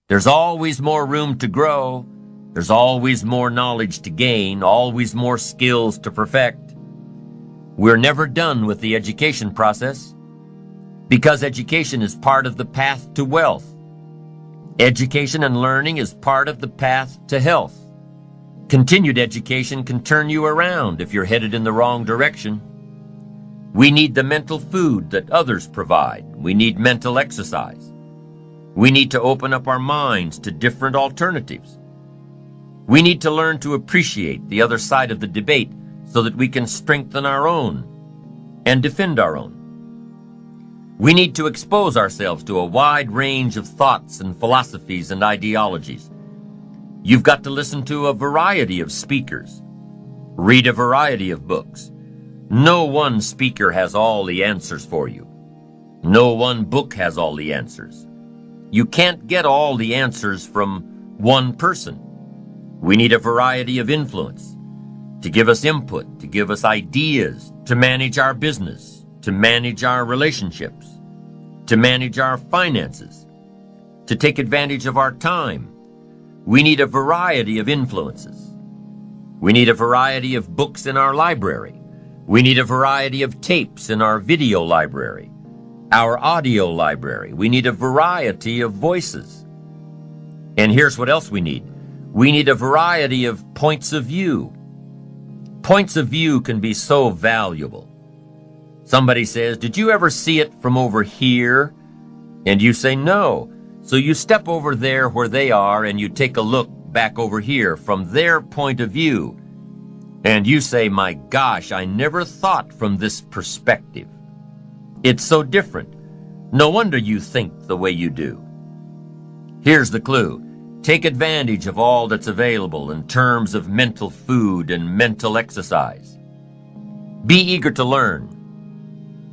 There's always more room to grow. There's always more knowledge to gain, always more skills to perfect. We're never done with the education process because education is part of the path to wealth. Education and learning is part of the path to health. Continued education can turn you around if you're headed in the wrong direction. We need the mental food that others provide. We need mental exercise. We need to open up our minds to different alternatives. We need to learn to appreciate the other side of the debate so that we can strengthen our own and defend our own. We need to expose ourselves to a wide range of thoughts and philosophies and ideologies. You've got to listen to a variety of speakers, read a variety of books. No one speaker has all the answers for you. No one book has all the answers. You can't get all the answers from one person. We need a variety of influence to give us input, to give us ideas, to manage our business, to manage our relationships, to manage our finances, to take advantage of our time. We need a variety of influences. We need a variety of books in our library. We need a variety of tapes in our video library, our audio library. We need a variety of voices. And here's what else we need. We need a variety of points of view. Points of view can be so valuable. Somebody says, "Did you ever see it from over here?" And you say, "No." So you step over there where they are and you take a look back over here from their point of view. And you say, "My gosh, I never thought from this perspective. It's so different. No wonder you think the way you do." Here's the clue. Take advantage of all that's available in terms of mental food and mental exercise. Be eager to learn.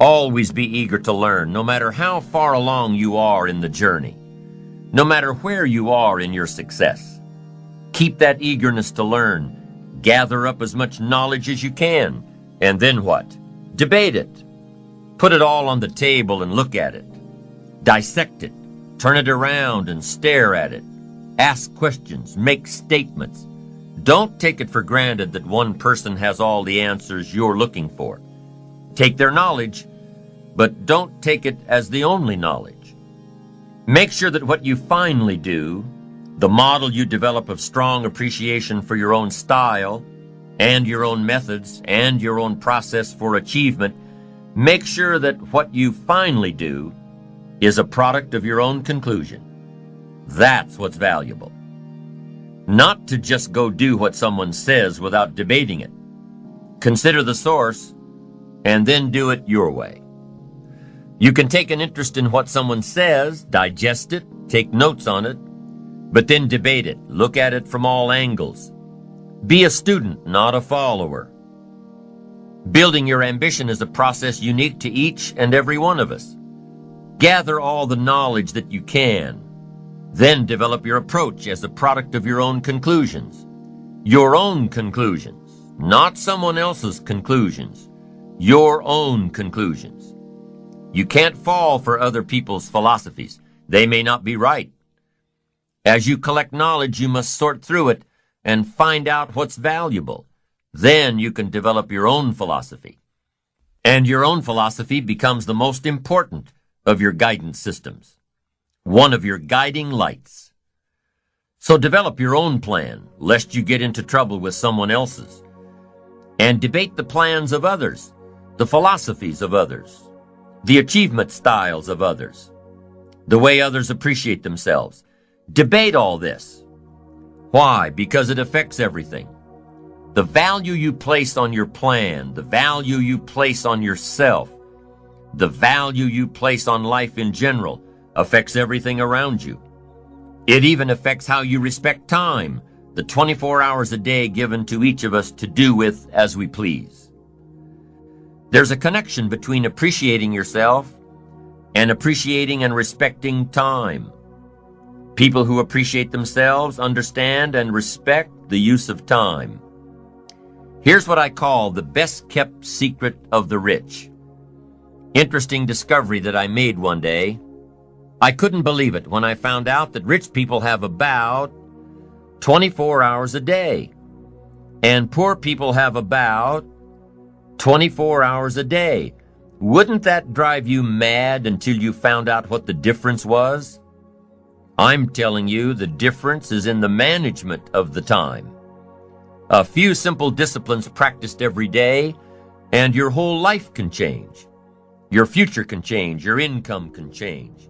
Always be eager to learn, no matter how far along you are in the journey. No matter where you are in your success. Keep that eagerness to learn. Gather up as much knowledge as you can. And then what? Debate it. Put it all on the table and look at it. Dissect it. Turn it around and stare at it. Ask questions. Make statements. Don't take it for granted that one person has all the answers you're looking for. Take their knowledge, but don't take it as the only knowledge. Make sure that what you finally do, the model you develop of strong appreciation for your own style and your own methods and your own process for achievement, make sure that what you finally do is a product of your own conclusion. That's what's valuable. Not to just go do what someone says without debating it. Consider the source and then do it your way. You can take an interest in what someone says, digest it, take notes on it, but then debate it. Look at it from all angles. Be a student, not a follower. Building your ambition is a process unique to each and every one of us. Gather all the knowledge that you can. Then develop your approach as a product of your own conclusions. Your own conclusions, not someone else's conclusions. Your own conclusions. You can't fall for other people's philosophies. They may not be right. As you collect knowledge, you must sort through it and find out what's valuable. Then you can develop your own philosophy. And your own philosophy becomes the most important of your guidance systems. One of your guiding lights. So develop your own plan, lest you get into trouble with someone else's. And debate the plans of others, the philosophies of others, the achievement styles of others, the way others appreciate themselves. Debate all this. Why? Because it affects everything. The value you place on your plan, the value you place on yourself, the value you place on life in general affects everything around you. It even affects how you respect time, the 24 hours a day given to each of us to do with as we please. There's a connection between appreciating yourself and appreciating and respecting time. People who appreciate themselves understand and respect the use of time. Here's what I call the best-kept secret of the rich. Interesting discovery that I made one day. I couldn't believe it when I found out that rich people have about 24 hours a day, and poor people have about 24 hours a day. Wouldn't that drive you mad until you found out what the difference was? I'm telling you, the difference is in the management of the time. A few simple disciplines practiced every day, and your whole life can change. Your future can change. Your income can change.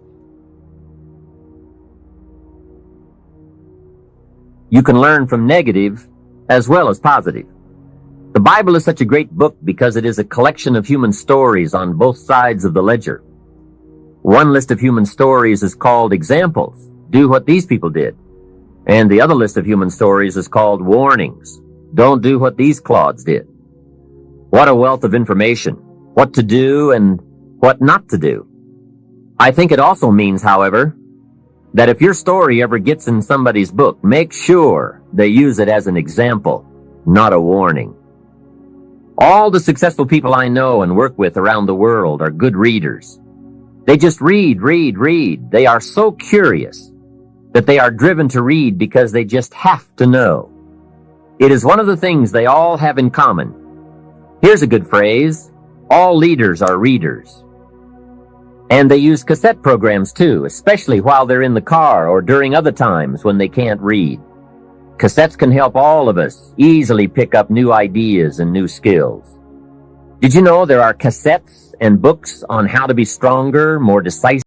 You can learn from negative as well as positive. The Bible is such a great book because it is a collection of human stories on both sides of the ledger. One list of human stories is called examples. Do what these people did. And the other list of human stories is called warnings. Don't do what these clods did. What a wealth of information. What to do and what not to do. I think it also means, however, that if your story ever gets in somebody's book, make sure they use it as an example, not a warning. All the successful people I know and work with around the world are good readers. They just read. They are so curious that they are driven to read because they just have to know. It is one of the things they all have in common. Here's a good phrase. All leaders are readers. And they use cassette programs too, especially while they're in the car or during other times when they can't read. Cassettes can help all of us easily pick up new ideas and new skills. Did you know there are cassettes and books on how to be stronger, more decisive?